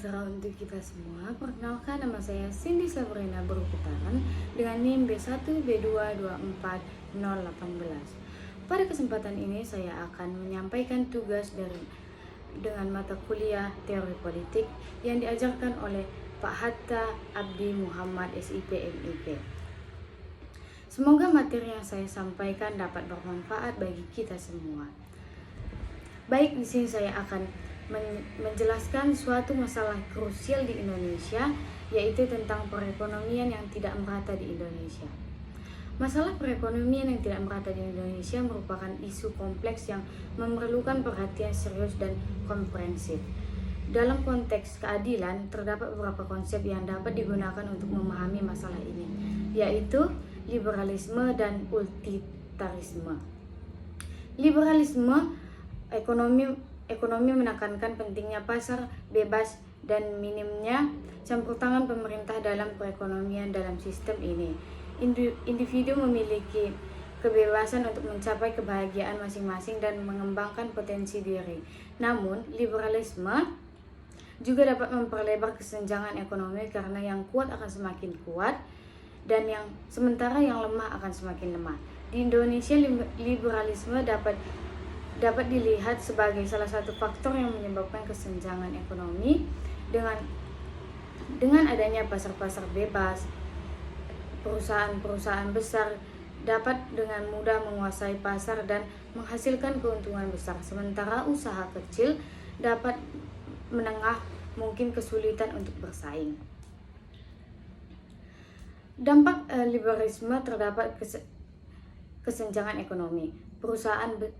sejahtera untuk kita semua. Perkenalkan, nama saya Cindy Sabrina Berputaran dengan NIM B1B224018. Pada kesempatan ini saya akan menyampaikan tugas dengan mata kuliah Teori Politik yang diajarkan oleh Pak Hatta Abdi Muhammad SIP MIP. Semoga materi yang saya sampaikan dapat bermanfaat bagi kita semua. Baik, di sini saya akan menjelaskan suatu masalah krusial di Indonesia, yaitu tentang perekonomian yang tidak merata di Indonesia. Masalah perekonomian yang tidak merata di Indonesia merupakan isu kompleks yang memerlukan perhatian serius dan komprehensif. Dalam konteks keadilan, terdapat beberapa konsep yang dapat digunakan untuk memahami masalah ini, yaitu liberalisme dan utilitarisme. Liberalisme ekonomi menekankan pentingnya pasar bebas dan minimnya campur tangan pemerintah dalam perekonomian. Dalam sistem ini, individu memiliki kebebasan untuk mencapai kebahagiaan masing-masing dan mengembangkan potensi diri. Namun, liberalisme juga dapat memperlebar kesenjangan ekonomi karena yang kuat akan semakin kuat dan sementara yang lemah akan semakin lemah. Di Indonesia, liberalisme dapat dilihat sebagai salah satu faktor yang menyebabkan kesenjangan ekonomi. Dengan adanya pasar-pasar bebas, perusahaan-perusahaan besar dapat dengan mudah menguasai pasar dan menghasilkan keuntungan besar, sementara usaha kecil dapat menengah mungkin kesulitan untuk bersaing. Dampak liberalisme terdapat kesenjangan ekonomi.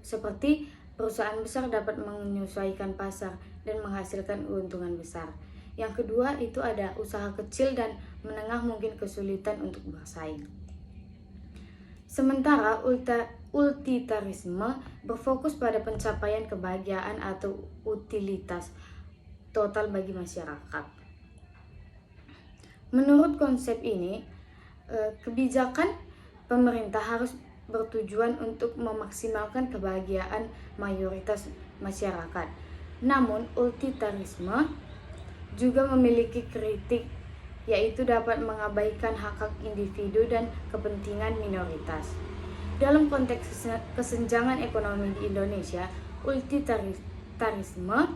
Seperti perusahaan besar dapat menyesuaikan pasar dan menghasilkan keuntungan besar. Yang kedua itu ada usaha kecil dan menengah mungkin kesulitan untuk bersaing. Sementara utilitarisme berfokus pada pencapaian kebahagiaan atau utilitas total bagi masyarakat. Menurut konsep ini, kebijakan pemerintah harus bertujuan untuk memaksimalkan kebahagiaan mayoritas masyarakat. Namun, utilitarisme juga memiliki kritik, yaitu dapat mengabaikan hak-hak individu dan kepentingan minoritas. Dalam konteks kesenjangan ekonomi di Indonesia, utilitarisme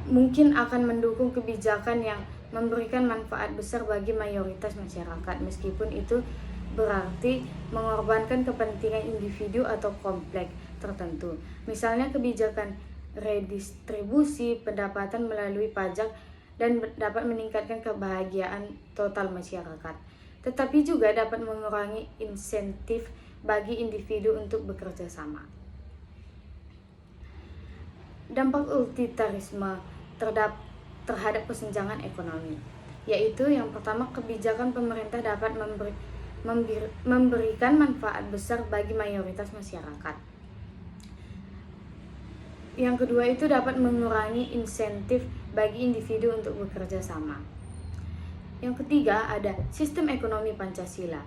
mungkin akan mendukung kebijakan yang memberikan manfaat besar bagi mayoritas masyarakat, meskipun itu berarti mengorbankan kepentingan individu atau kompleks tertentu. Misalnya kebijakan redistribusi pendapatan melalui pajak dan dapat meningkatkan kebahagiaan total masyarakat, tetapi juga dapat mengurangi insentif bagi individu untuk bekerja sama. Dampak utilitarisme terhadap kesenjangan ekonomi, yaitu yang pertama, kebijakan pemerintah dapat memberikan manfaat besar bagi mayoritas masyarakat. Yang kedua itu dapat mengurangi insentif bagi individu untuk bekerja sama. Yang ketiga ada sistem ekonomi Pancasila.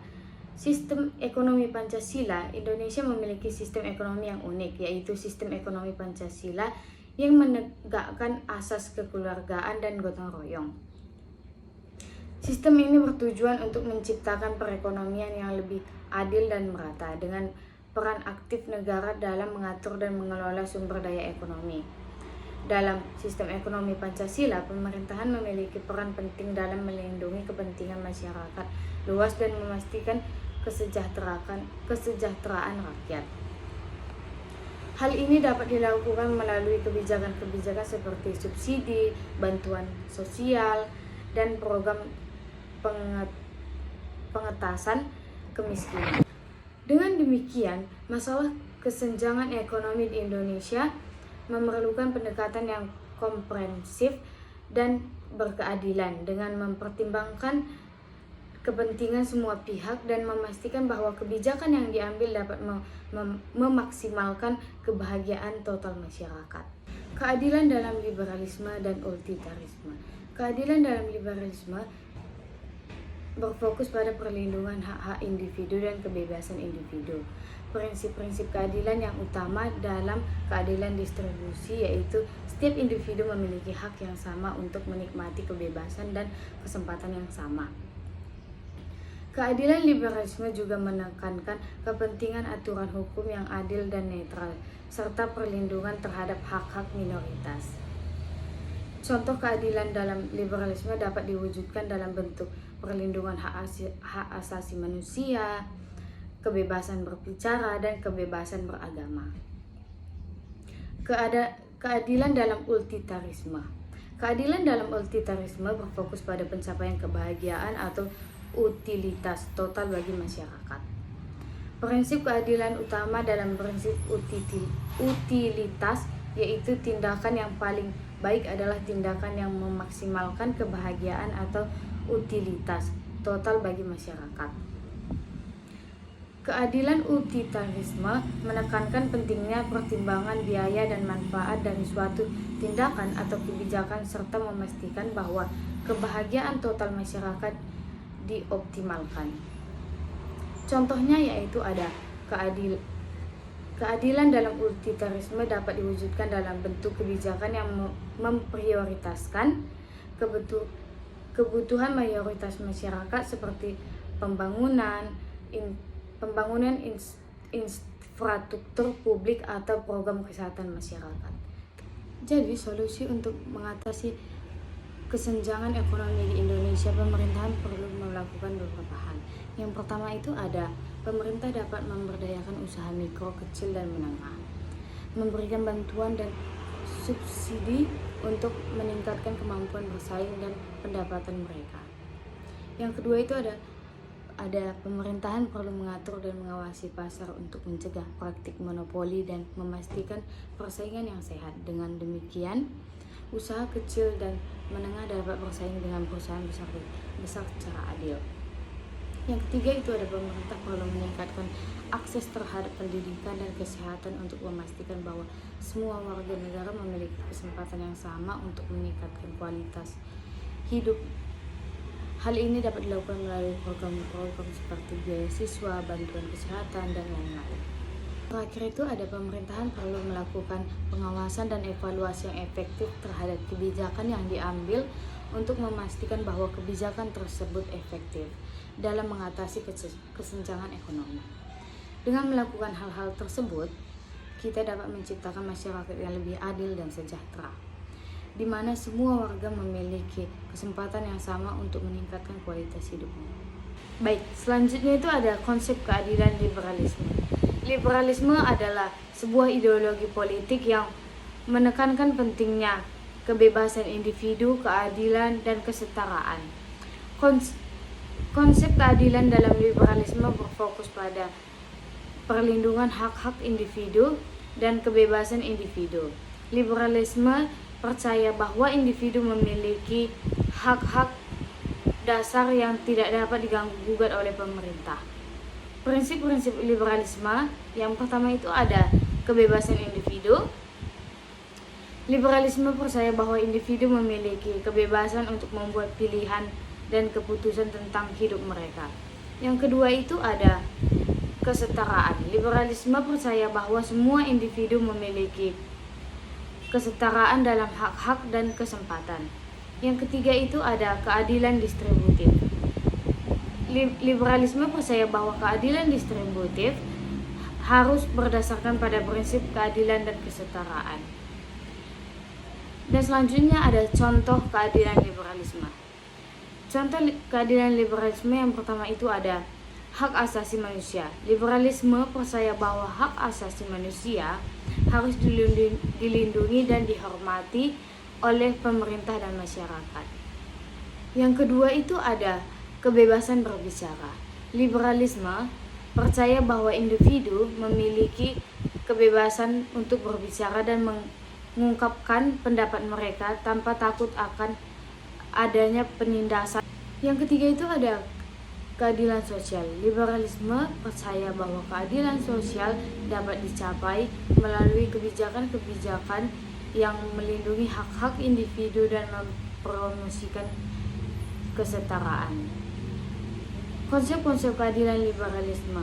Sistem ekonomi Pancasila, Indonesia memiliki sistem ekonomi yang unik, yaitu sistem ekonomi Pancasila yang menegakkan asas kekeluargaan dan gotong royong. Sistem ini bertujuan untuk menciptakan perekonomian yang lebih adil dan merata dengan peran aktif negara dalam mengatur dan mengelola sumber daya ekonomi. Dalam sistem ekonomi Pancasila, pemerintahan memiliki peran penting dalam melindungi kepentingan masyarakat luas dan memastikan kesejahteraan rakyat. Hal ini dapat dilakukan melalui kebijakan-kebijakan seperti subsidi, bantuan sosial, dan program pengentasan kemiskinan. Dengan demikian, masalah kesenjangan ekonomi di Indonesia memerlukan pendekatan yang komprehensif dan berkeadilan dengan mempertimbangkan kepentingan semua pihak dan memastikan bahwa kebijakan yang diambil dapat memaksimalkan kebahagiaan total masyarakat. Keadilan dalam liberalisme dan utilitarisme. Keadilan dalam liberalisme berfokus pada perlindungan hak-hak individu dan kebebasan individu. prinsip-prinsip keadilan yang utama dalam keadilan distribusi, yaitu setiap individu memiliki hak yang sama untuk menikmati kebebasan dan kesempatan yang sama. Keadilan liberalisme juga menekankan kepentingan aturan hukum yang adil dan netral, serta perlindungan terhadap hak-hak minoritas. Contoh keadilan dalam liberalisme dapat diwujudkan dalam bentuk perlindungan hak asasi manusia, kebebasan berbicara, dan kebebasan beragama. Keadilan dalam utilitarisme. Keadilan dalam utilitarisme berfokus pada pencapaian kebahagiaan atau utilitas total bagi masyarakat. Prinsip keadilan utama dalam prinsip utilitas yaitu tindakan yang paling baik adalah tindakan yang memaksimalkan kebahagiaan atau utilitas total bagi masyarakat. Keadilan utilitarisme menekankan pentingnya pertimbangan biaya dan manfaat dari suatu tindakan atau kebijakan serta memastikan bahwa kebahagiaan total masyarakat dioptimalkan. Contohnya yaitu ada keadilan dalam utilitarisme dapat diwujudkan dalam bentuk kebijakan yang memprioritaskan kebutuhan mayoritas masyarakat seperti pembangunan infrastruktur publik atau program kesehatan masyarakat. Jadi solusi untuk mengatasi kesenjangan ekonomi di Indonesia, pemerintahan perlu melakukan beberapa hal. Yang pertama itu ada pemerintah dapat memberdayakan usaha mikro, kecil, dan menengah, memberikan bantuan dan subsidi untuk meningkatkan kemampuan bersaing dan pendapatan mereka. Yang kedua itu ada pemerintahan perlu mengatur dan mengawasi pasar untuk mencegah praktik monopoli dan memastikan persaingan yang sehat. Dengan demikian, usaha kecil dan menengah dapat bersaing dengan perusahaan besar secara adil. Yang ketiga itu ada pemerintah perlu meningkatkan akses terhadap pendidikan dan kesehatan untuk memastikan bahwa semua warga negara memiliki kesempatan yang sama untuk meningkatkan kualitas hidup. Hal ini dapat dilakukan melalui program-program seperti beasiswa, bantuan kesehatan, dan lain-lain. Terakhir itu ada pemerintahan perlu melakukan pengawasan dan evaluasi yang efektif terhadap kebijakan yang diambil untuk memastikan bahwa kebijakan tersebut efektif dalam mengatasi kesenjangan ekonomi. Dengan melakukan hal-hal tersebut, kita dapat menciptakan masyarakat yang lebih adil dan sejahtera, di mana semua warga memiliki kesempatan yang sama untuk meningkatkan kualitas hidupnya. Baik, selanjutnya itu ada konsep keadilan liberalisme. Liberalisme adalah sebuah ideologi politik yang menekankan pentingnya kebebasan individu, keadilan, dan kesetaraan. Konsep keadilan dalam liberalisme berfokus pada perlindungan hak-hak individu dan kebebasan individu. Liberalisme percaya bahwa individu memiliki hak-hak dasar yang tidak dapat diganggu-gugat oleh pemerintah. Prinsip-prinsip liberalisme yang pertama itu ada kebebasan individu. Liberalisme percaya bahwa individu memiliki kebebasan untuk membuat pilihan dan keputusan tentang hidup mereka. Yang kedua itu ada kesetaraan. Liberalisme percaya bahwa semua individu memiliki kesetaraan dalam hak-hak dan kesempatan. Yang ketiga itu ada keadilan distributif. Liberalisme percaya bahwa keadilan distributif harus berdasarkan pada prinsip keadilan dan kesetaraan. Dan selanjutnya ada contoh keadilan liberalisme. Contoh keadilan liberalisme yang pertama itu ada hak asasi manusia. Liberalisme percaya bahwa hak asasi manusia harus dilindungi dan dihormati oleh pemerintah dan masyarakat. Yang kedua itu ada kebebasan berbicara. Liberalisme percaya bahwa individu memiliki kebebasan untuk berbicara dan mengungkapkan pendapat mereka tanpa takut akan adanya penindasan. Yang ketiga itu ada keadilan sosial. Liberalisme percaya bahwa keadilan sosial dapat dicapai melalui kebijakan-kebijakan yang melindungi hak-hak individu dan mempromosikan kesetaraan. Konsep-konsep keadilan liberalisme.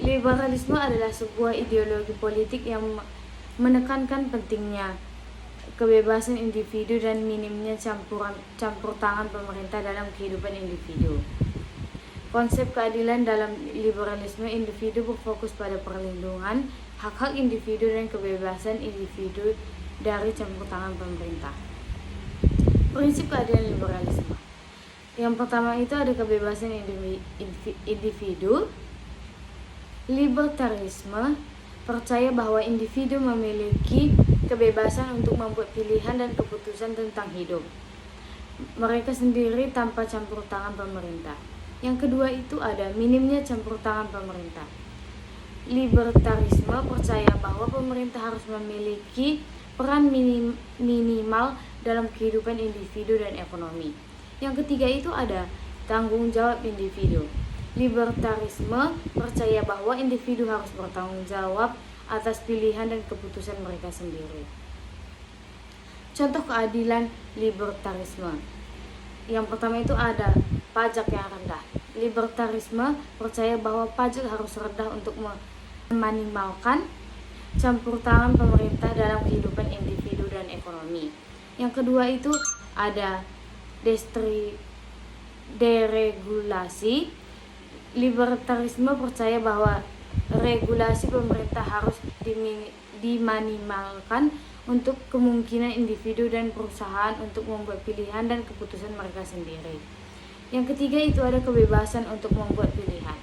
Liberalisme adalah sebuah ideologi politik yang menekankan pentingnya kebebasan individu dan minimnya campur tangan pemerintah dalam kehidupan individu. Konsep keadilan dalam liberalisme individu berfokus pada perlindungan hak-hak individu dan kebebasan individu dari campur tangan pemerintah. Prinsip keadilan liberalisme. Yang pertama itu ada kebebasan individu. Libertarisme percaya bahwa individu memiliki kebebasan untuk membuat pilihan dan keputusan tentang hidup mereka sendiri tanpa campur tangan pemerintah. Yang kedua itu ada minimnya campur tangan pemerintah. Libertarisme percaya bahwa pemerintah harus memiliki peran minimal dalam kehidupan individu dan ekonomi. Yang ketiga itu ada tanggung jawab individu. Libertarisme percaya bahwa individu harus bertanggung jawab atas pilihan dan keputusan mereka sendiri. Contoh keadilan libertarisme. Yang pertama itu ada pajak yang rendah. Libertarisme percaya bahwa pajak harus rendah untuk meminimalkan campur tangan pemerintah dalam kehidupan individu dan ekonomi. Yang kedua itu ada deregulasi. Libertarisme percaya bahwa regulasi pemerintah harus diminimalkan untuk kemungkinan individu dan perusahaan untuk membuat pilihan dan keputusan mereka sendiri. Yang ketiga itu ada kebebasan untuk membuat pilihan.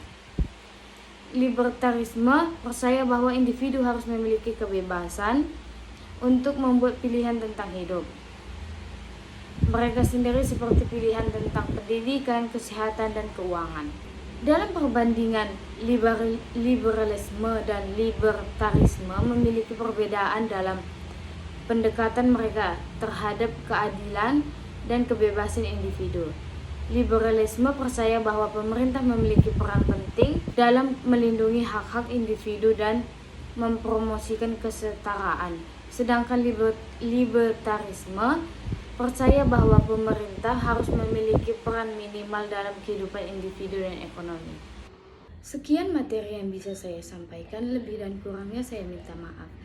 Libertarisme percaya bahwa individu harus memiliki kebebasan untuk membuat pilihan tentang hidup mereka sendiri seperti pilihan tentang pendidikan, kesehatan, dan keuangan. Dalam perbandingan, liberalisme dan libertarisme memiliki perbedaan dalam pendekatan mereka terhadap keadilan dan kebebasan individu. Liberalisme percaya bahwa pemerintah memiliki peran penting dalam melindungi hak-hak individu dan mempromosikan kesetaraan. Sedangkan libertarisme percaya bahwa pemerintah harus memiliki peran minimal dalam kehidupan individu dan ekonomi. Sekian materi yang bisa saya sampaikan, lebih dan kurangnya saya minta maaf.